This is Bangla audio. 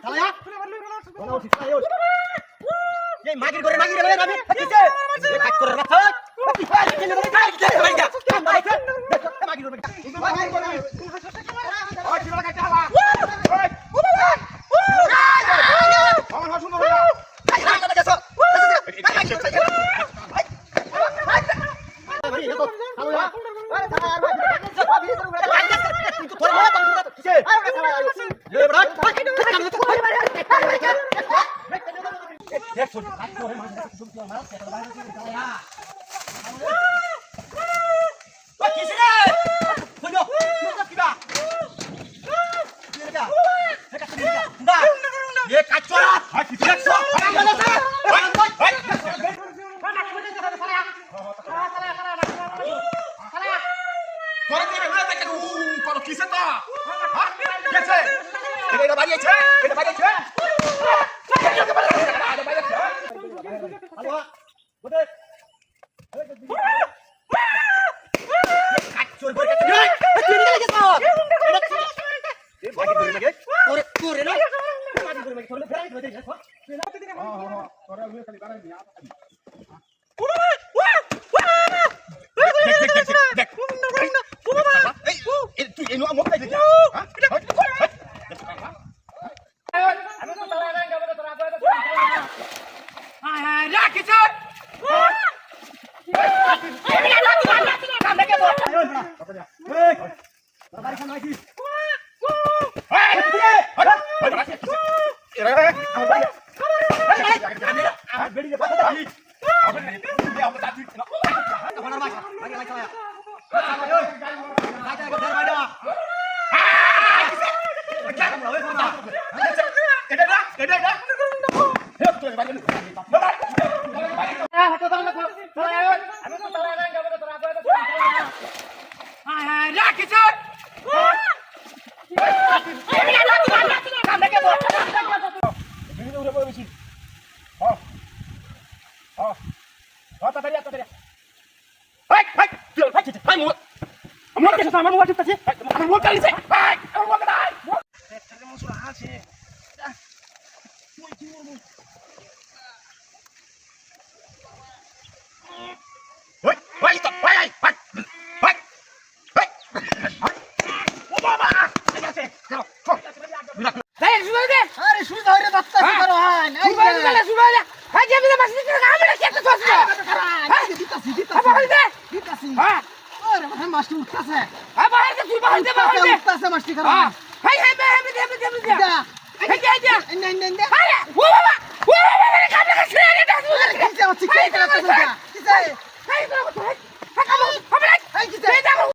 শালায়া কোন উঠিস না এই মাগির করে মাগির রে আমি কিছে এই কাট করে রাখ কি পায় কেন রে কাট দে ভাই যা মাইছে মাগির করে মাগির করে ওই চিলা কাটতে হালা ওই আমার হাসুন না ভাই রাখ না গেছো